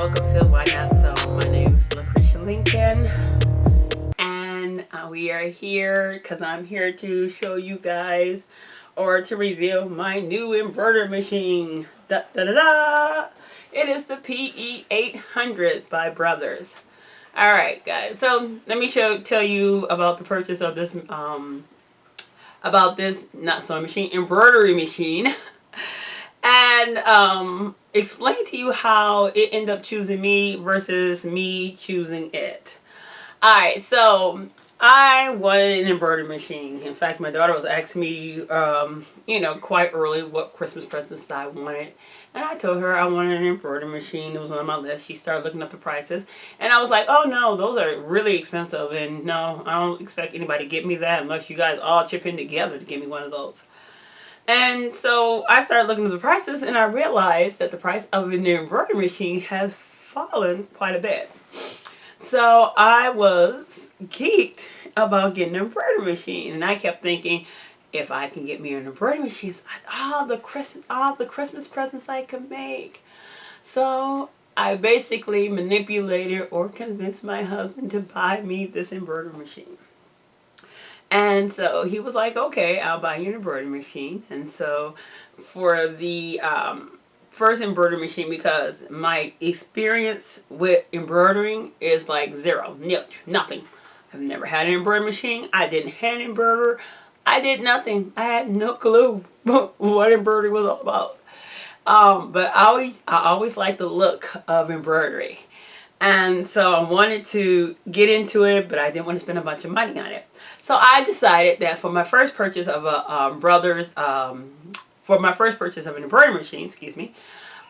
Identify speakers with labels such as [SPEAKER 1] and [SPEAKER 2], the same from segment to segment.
[SPEAKER 1] welcome to Why Not So. My name is Lucretia Lincoln, and we are here because I'm here to show you guys or to reveal my new embroidery machine. Da, da, da, da. It is the PE 800 by Brothers. Alright guys, so let me tell you about the purchase of this not sewing machine, embroidery machine. And explain to you how it ended up choosing me versus me choosing it. Alright, so I wanted an embroidery machine. In fact, my daughter was asking me, quite early what Christmas presents I wanted. And I told her I wanted an embroidery machine. It was on my list. She started looking up the prices. And I was like, oh no, those are really expensive. And no, I don't expect anybody to get me that unless you guys all chip in together to get me one of those. And so I started looking at the prices, and I realized that the price of an embroidery machine has fallen quite a bit. So I was geeked about getting an embroidery machine, and I kept thinking, if I can get me an embroidery machine, all the Christmas presents I could make. So I basically manipulated or convinced my husband to buy me this embroidery machine. And so he was like, okay, I'll buy you an embroidery machine. And so for the first embroidery machine, because my experience with embroidering is like zero, nil, nothing. I've never had an embroidery machine. I didn't hand embroider. I did nothing. I had no clue what embroidery was all about. But I always liked the look of embroidery. And so I wanted to get into it, but I didn't want to spend a bunch of money on it. So I decided that for my first purchase of an embroidery machine,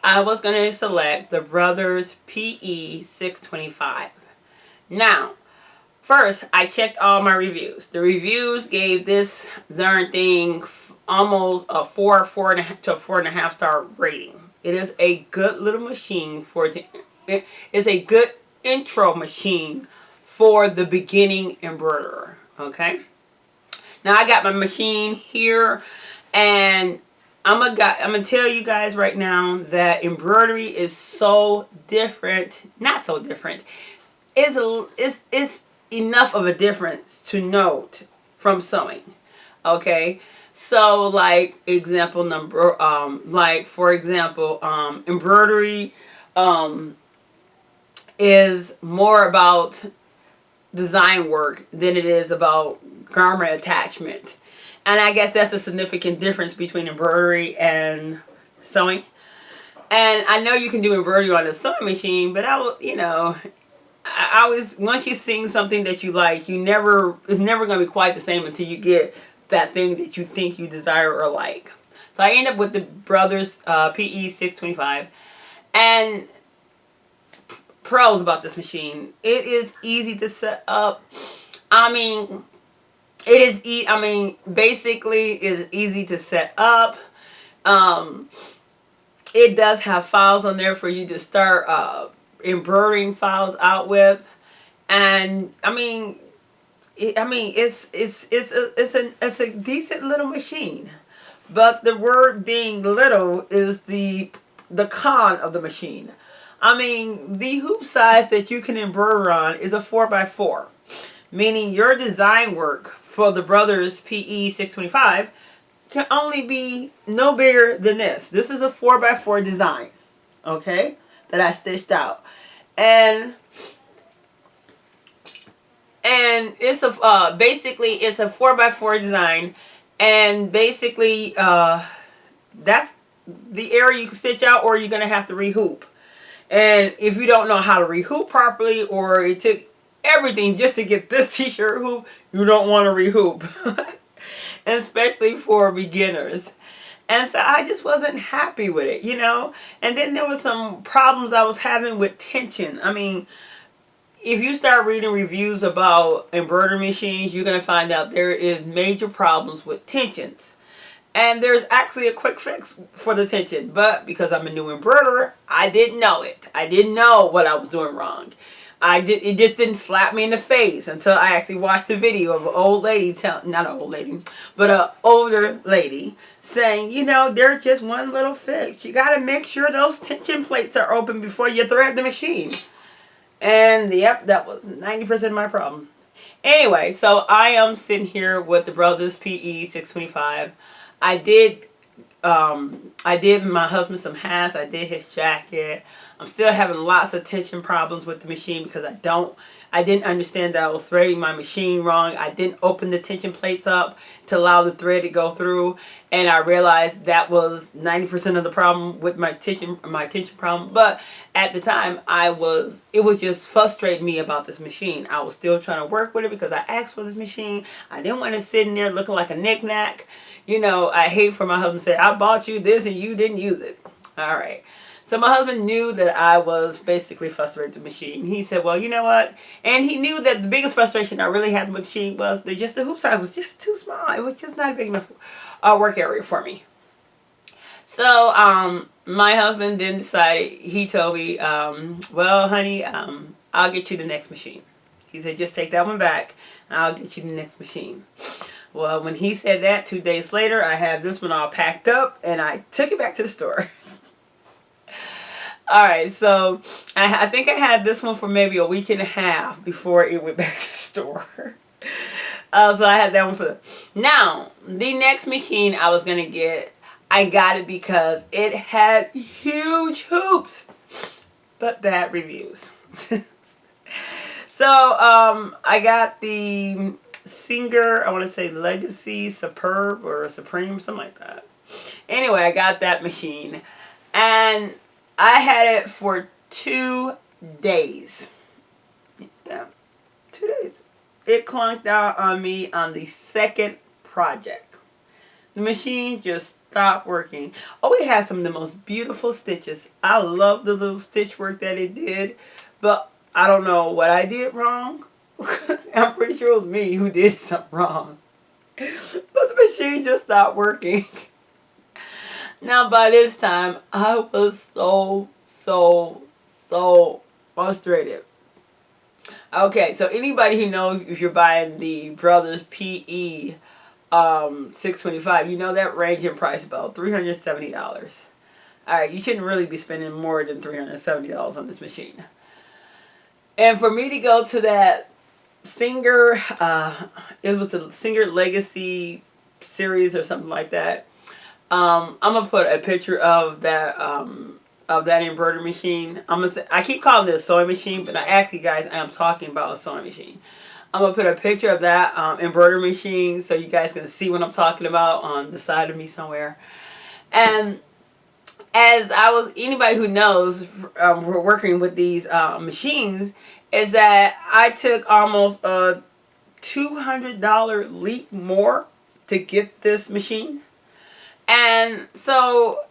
[SPEAKER 1] I was going to select the Brothers PE 625. Now, first I checked all my reviews. The reviews gave this darn thing almost a 4 to a 4.5 star rating. It is a good little machine it's a good intro machine for the beginning embroiderer. Okay. Now I got my machine here, and I'm gonna tell you guys right now that embroidery is so different. Not so different. It's enough of a difference to note from sewing. Okay. So like example number embroidery is more about design work than it is about garment attachment. And I guess that's a significant difference between embroidery and sewing. And I know you can do embroidery on a sewing machine, but I always, once you sing something that you like, it's never going to be quite the same until you get that thing that you think you desire or like. So I end up with the Brothers PE 625. And pros about this machine: it is easy to set up. Basically it's easy to set up. It does have files on there for you to start embroidering files out with. And it's a decent little machine. But the word being little is the con of the machine. The hoop size that you can embroider on is a 4x4, meaning your design work for the Brothers PE 625 can only be no bigger than this. This is a 4x4 design, okay, that I stitched out, and it's basically it's a 4x4 design, and basically that's the area you can stitch out, or you're gonna have to rehoop. And if you don't know how to rehoop properly, or it took everything just to get this t-shirt hoop, you don't want to rehoop. And especially for beginners. And so I just wasn't happy with it, And then there was some problems I was having with tension. If you start reading reviews about embroidery machines, you're going to find out there is major problems with tensions. And there's actually a quick fix for the tension. But because I'm a new embroiderer, I didn't know it. I didn't know what I was doing wrong. it just didn't slap me in the face until I actually watched the video of an old lady not an old lady, but an older lady saying, you know, there's just one little fix. You got to make sure those tension plates are open before you thread the machine. And yep, that was 90% of my problem. Anyway, so I am sitting here with the Brothers PE 625. I did my husband some hats. I did his jacket. I'm still having lots of tension problems with the machine because I didn't understand that I was threading my machine wrong. I didn't open the tension plates up to allow the thread to go through, and I realized that was 90% of the problem with my tension problem. But at the time, it was just frustrating me about this machine. I was still trying to work with it because I asked for this machine. I didn't want to sit in there looking like a knick-knack. You know, I hate for my husband to say, I bought you this and you didn't use it. All right. So my husband knew that I was basically frustrated with the machine. He said, well, you know what? And he knew that the biggest frustration I really had with the machine was that just the hoop size was just too small. It was just not a big enough work area for me. So my husband then decided, he told me, well, honey, I'll get you the next machine. He said, just take that one back and I'll get you the next machine. Well, when he said that, 2 days later, I had this one all packed up and I took it back to the store. All right, so I think I had this one for maybe a week and a half before it went back to the store. So I had that one for now. The next machine I was gonna get, I got it because it had huge hoops, but bad reviews. So I got the Singer, I want to say Legacy Superb or Supreme, something like that. Anyway, I got that machine and I had it for 2 days. Yeah, 2 days. It clunked out on me on the second project. The machine just stopped working. Oh, it had some of the most beautiful stitches. I love the little stitch work that it did, but I don't know what I did wrong. I'm pretty sure it was me who did something wrong. But the machine just stopped working. Now by this time, I was so frustrated. Okay, so anybody who knows if you're buying the Brothers PE 625, you know that range in price about $370. Alright, you shouldn't really be spending more than $370 on this machine. And for me to go to that Singer, it was the Singer Legacy series or something like that. I'm gonna put a picture of that embroidery machine. I keep calling it a sewing machine, but actually, guys, I am talking about a sewing machine. I'm gonna put a picture of that embroidery machine so you guys can see what I'm talking about on the side of me somewhere. And as anybody who knows, we're working with these machines, is that I took almost a $200 leap more to get this machine. And so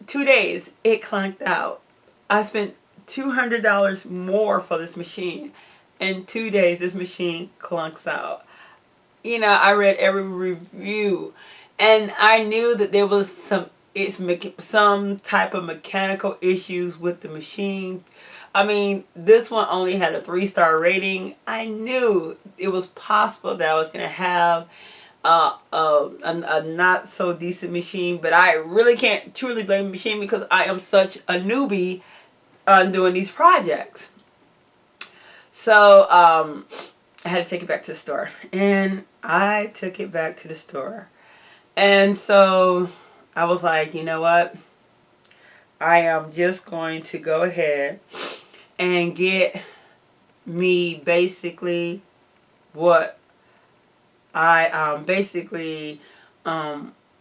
[SPEAKER 1] 2 days it clunked out. I spent $200 more for this machine. In 2 days this machine clunks out. You know, I read every review and I knew that there was some type of mechanical issues with the machine. I mean, this one only had a 3-star rating. I knew it was possible that I was going to have a not so decent machine, but I really can't truly blame the machine because I am such a newbie on doing these projects. So I had to take it back to the store, and I took it back to the store, and so I was like, you know what, I am just going to go ahead and get me basically what I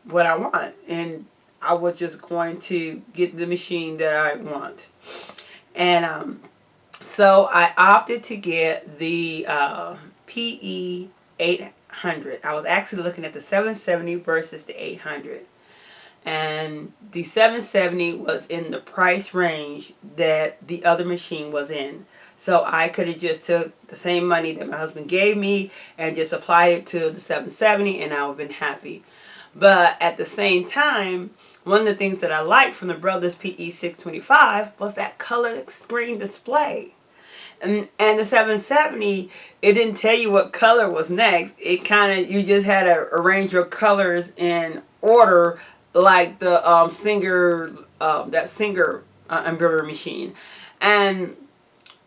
[SPEAKER 1] what I want, and I was just going to get the machine that I want. And so I opted to get the PE 800. I was actually looking at the 770 versus the 800. And the 770 was in the price range that the other machine was in. So I could have just took the same money that my husband gave me and just applied it to the 770 and I would have been happy. But at the same time, one of the things that I liked from the Brothers PE 625 was that color screen display. And the 770, it didn't tell you what color was next. It kind of, you just had to arrange your colors in order, like the Singer embroidery machine. And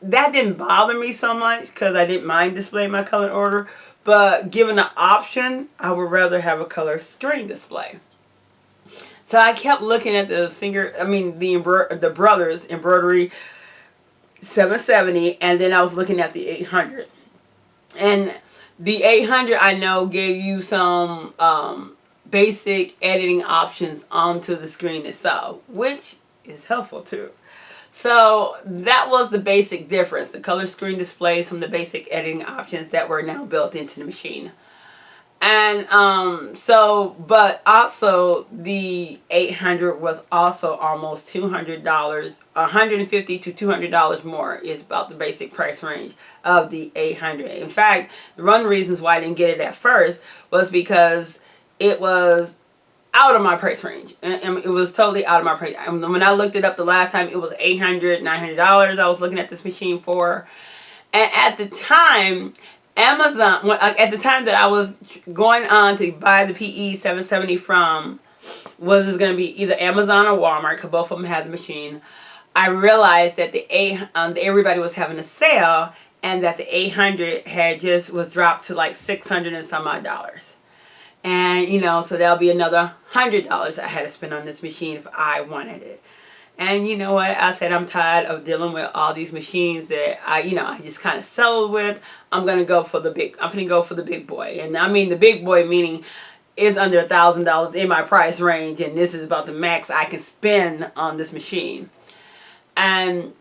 [SPEAKER 1] that didn't bother me so much because I didn't mind displaying my color order. But given the option, I would rather have a color screen display. So I kept looking at the Brothers Embroidery 770, and then I was looking at the 800. And the 800 I know gave you some basic editing options onto the screen itself, which is helpful too. So that was the basic difference. The color screen displays some of the basic editing options that were now built into the machine. And but also the 800 was also almost $200, $150 to $200 more is about the basic price range of the 800. In fact, one of the reasons why I didn't get it at first was because it was out of my price range. And it was totally out of my price. When I looked it up the last time, it was $800, $900 I was looking at this machine for. And at the time, Amazon, at the time that I was going on to buy the PE 770 from, was going to be either Amazon or Walmart, because both of them had the machine. I realized that everybody was having a sale, and that the 800 was dropped to like $600 and some odd dollars. And so that'll be another $100 I had to spend on this machine if I wanted it. And you know what? I said I'm tired of dealing with all these machines that I just kind of settled with. I'm gonna go for the big. I'm gonna go for the big boy, and I mean the big boy meaning is under $1,000 in my price range, and this is about the max I can spend on this machine. And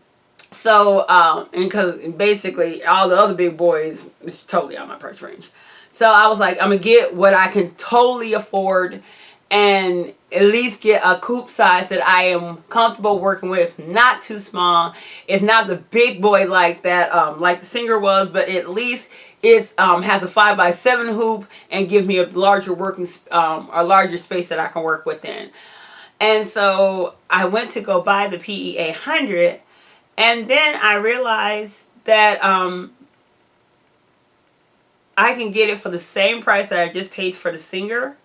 [SPEAKER 1] so, and because basically all the other big boys is totally out of my price range. So I was like, I'm gonna get what I can totally afford, and at least get a coupe size that I am comfortable working with, not too small. It's not the big boy like that, like the Singer was, but at least it has a 5x7 hoop and gives me a larger larger space that I can work within. And so I went to go buy the PE 800, and then I realized that I can get it for the same price that I just paid for the Singer,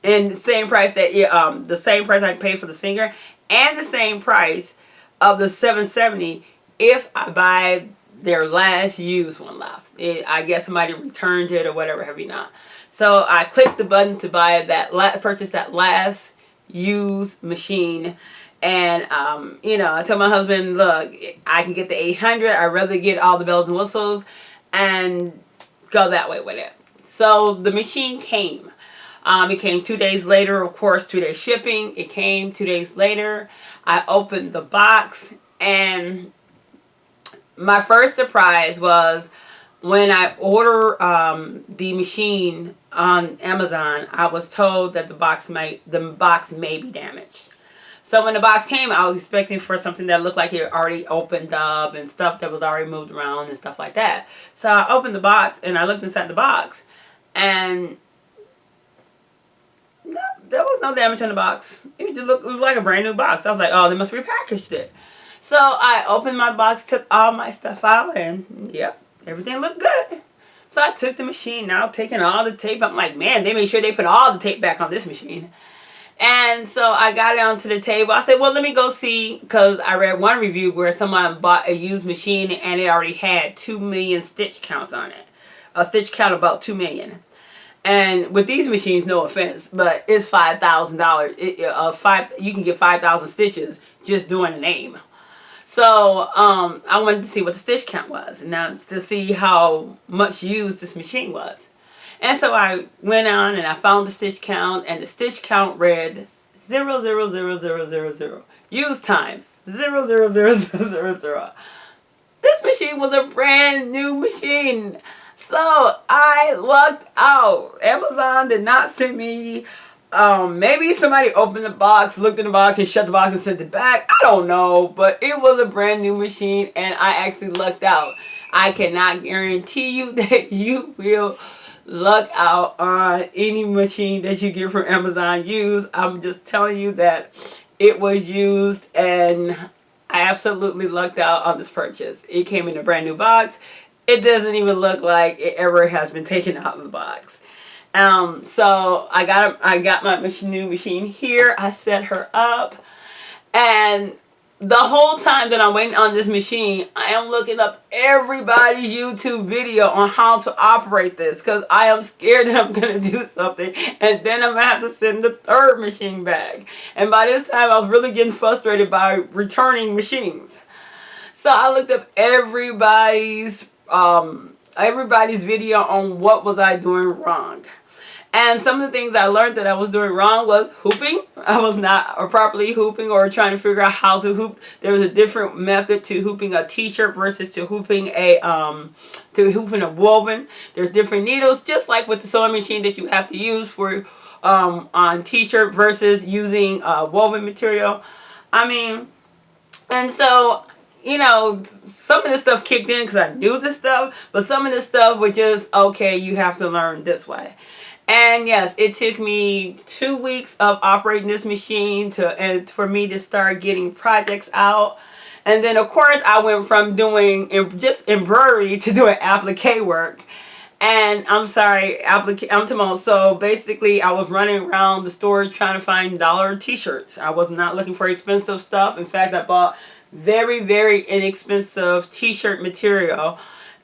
[SPEAKER 1] and the same price I paid for the Singer, and the same price of the 770 if I buy their last used one left. I guess somebody returned it or whatever, have you not. So I clicked the button to buy purchase that last used machine. And I told my husband, look, I can get the 800. I'd rather get all the bells and whistles and go that way with it. So the machine came. It came 2 days later, of course, 2-day shipping. It came 2 days later. I opened the box, and my first surprise was when I order the machine on Amazon, I was told that the box may be damaged. So when the box came, I was expecting for something that looked like it already opened up and stuff that was already moved around and stuff like that. So I opened the box and I looked inside the box, and no, there was no damage on the box. It was like a brand new box. I was like, oh, they must have repackaged it. So I opened my box, took all my stuff out, and yep, everything looked good. So I took the machine, now taking all the tape. I'm like, man, they made sure they put all the tape back on this machine. And so I got it onto the table. I said, well, let me go see, because I read one review where someone bought a used machine and it already had 2 million stitch counts on it. A stitch count about 2 million. And with these machines, no offense, but it's $5,000. You can get 5,000 stitches just doing a name. So I wanted to see what the stitch count was, and now to see how much used this machine was. And so I went on and I found the stitch count, and the stitch count read 0,00000. Use time 0,00000. This machine was a brand new machine. So I lucked out. Amazon did not send me. Maybe somebody opened the box, looked in the box, and shut the box and sent it back. I don't know, but it was a brand new machine, and I actually lucked out. I cannot guarantee you that you will luck out on any machine that you get from Amazon used. I'm just telling you that it was used, and I absolutely lucked out on this purchase. It came in a brand new box. It doesn't even look like it ever has been taken out of the box. So I got my new machine here. I set her up, and the whole time that I'm waiting on this machine, I am looking up everybody's YouTube video on how to operate this, because I am scared that I'm going to do something and then I'm going to have to send the third machine back. And by this time, I was really getting frustrated by returning machines. So I looked up everybody's video on what was I doing wrong. And some of the things I learned that I was doing wrong was hooping. I was not properly hooping or trying to figure out how to hoop. There was a different method to hooping a t-shirt versus to hooping a woven. There's different needles, just like with the sewing machine that you have to use for on t-shirt versus using woven material. I mean, and so, you know, some of this stuff kicked in because I knew this stuff, but some of this stuff was just, okay, you have to learn this way. And yes, it took me 2 weeks of operating this machine for me to start getting projects out. And then, of course, I went from doing just embroidery to doing applique work. And I'm sorry, so basically I was running around the stores trying to find dollar t-shirts. I was not looking for expensive stuff. In fact, I bought very, very inexpensive t-shirt material,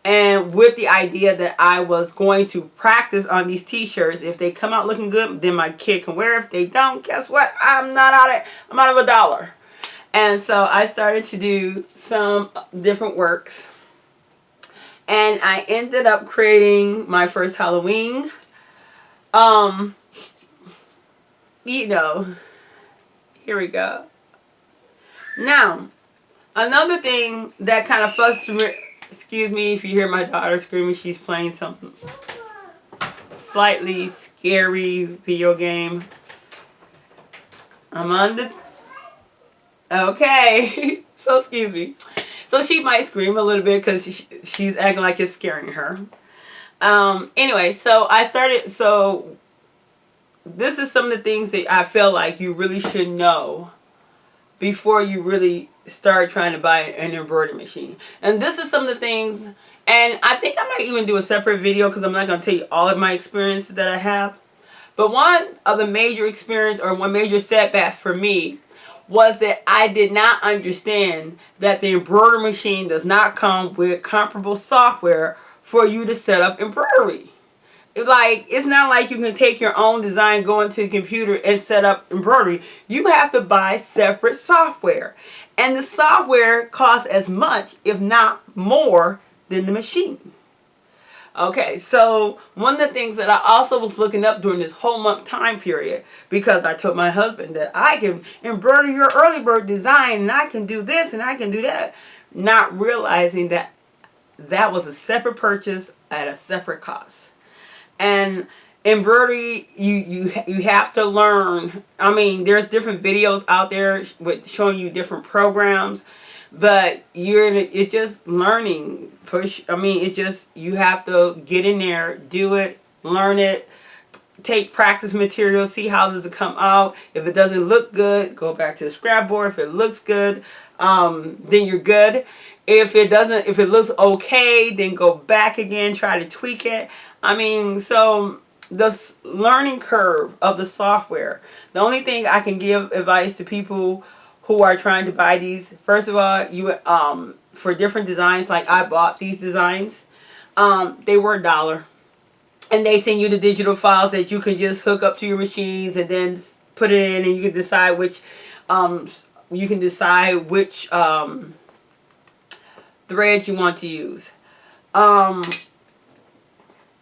[SPEAKER 1] and with the idea that I was going to practice on these t-shirts. If they come out looking good, then my kid can wear it. If they don't, guess what? I'm out of $1. And so I started to do some different works. And I ended up creating my first Halloween. You know, here we go. Now, another thing that kind of frustrated, excuse me if you hear my daughter screaming, she's playing something slightly scary video game. I'm on the, okay, so excuse me. So she might scream a little bit because she's acting like it's scaring her. Anyway, so this is some of the things that I feel like you really should know before you really start trying to buy an embroidery machine. And this is some of the things, and I think I might even do a separate video because I'm not going to tell you all of my experiences that I have. But one of the major experience, or one major setback for me, was that I did not understand that the embroidery machine does not come with comparable software for you to set up embroidery. It's not like you can take your own design, go into the computer and set up embroidery. You have to buy separate software. And the software costs as much, if not more, than the machine. Okay, so one of the things that I also was looking up during this whole month time period, because I told my husband that I can embroider your early bird design and I can do this and I can do that, not realizing that that was a separate purchase at a separate cost. And embroidery, you have to learn. I mean, there's different videos out there with showing you different programs, but it's just learning. You have to get in there, do it, learn it, take practice material, see how does it come out. If it doesn't look good, go back to the scrapboard. If it looks good, then you're good. If it looks okay, then go back again, try to tweak it. I mean, so the learning curve of the software. The only thing I can give advice to people who are trying to buy these, first of all, for different designs, like I bought these designs, they were $1. And they send you the digital files that you can just hook up to your machines and then put it in, and you can decide which threads you want to use.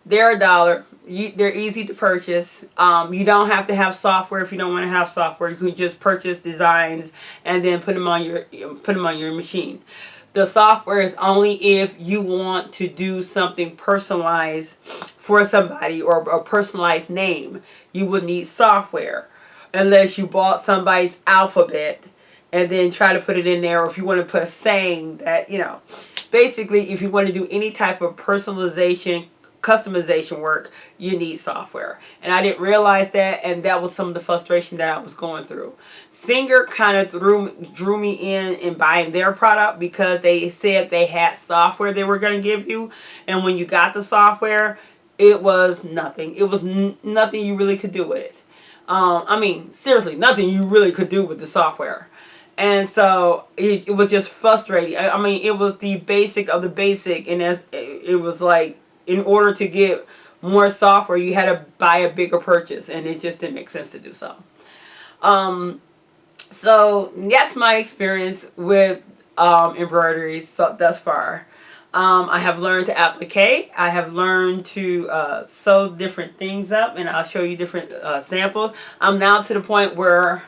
[SPEAKER 1] They're $1. They're easy to purchase. You don't have to have software if you don't want to have software. You can just purchase designs and then put them on your machine. The software is only if you want to do something personalized for somebody, or a personalized name. You would need software, unless you bought somebody's alphabet and then try to put it in there, or if you want to put a saying that, basically if you want to do any type of personalization customization work, you need software. And I didn't realize that, and that was some of the frustration that I was going through. Singer kind of drew me in buying their product because they said they had software they were going to give you, and when you got the software, it was nothing. It was nothing you really could do with it. I mean, seriously, nothing you really could do with the software. And so it was just frustrating. I mean, it was the basic of the basic, and it was like, in order to get more software, you had to buy a bigger purchase, and it just didn't make sense to do so. So that's my experience with embroidery thus far. I have learned to applique. I have learned to sew different things up, and I'll show you different samples. I'm now to the point where,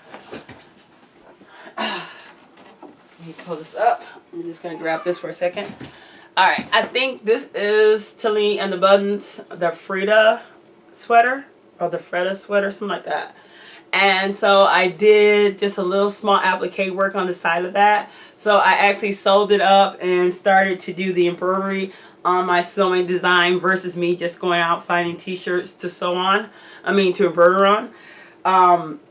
[SPEAKER 1] let me pull this up. I'm just going to grab this for a second. Alright, I think this is Tilly and the Buttons, the Frida sweater, or the Freda sweater, something like that. And so I did just a little small applique work on the side of that. So I actually sewed it up and started to do the embroidery on my sewing design versus me just going out finding t-shirts to sew on. I mean, to embroider on.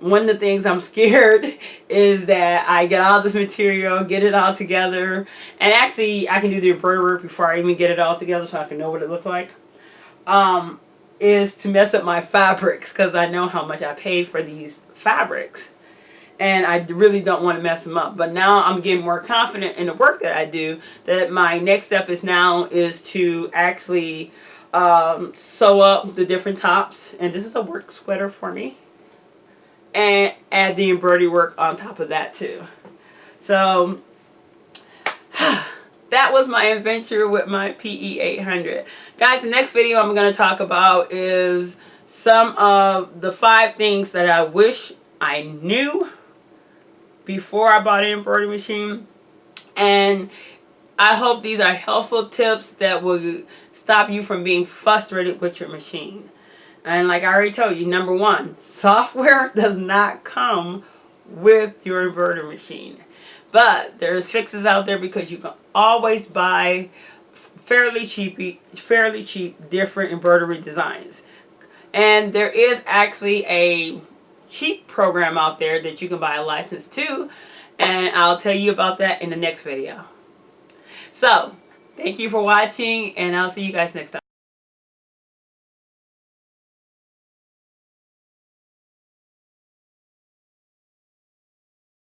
[SPEAKER 1] One of the things I'm scared is that I get all this material, get it all together, and actually I can do the embroidery work before I even get it all together so I can know what it looks like, is to mess up my fabrics, because I know how much I paid for these fabrics and I really don't want to mess them up. But now I'm getting more confident in the work that I do, that my next step is to actually sew up the different tops, and this is a work sweater for me, and add the embroidery work on top of that too. So that was my adventure with my PE800. Guys, the next video I'm going to talk about is some of the 5 things that I wish I knew before I bought an embroidery machine. And I hope these are helpful tips that will stop you from being frustrated with your machine. And like I already told you, number 1, software does not come with your embroidery machine. But there's fixes out there, because you can always buy fairly cheap different embroidery designs. And there is actually a cheap program out there that you can buy a license to, and I'll tell you about that in the next video. So, thank you for watching, and I'll see you guys next time.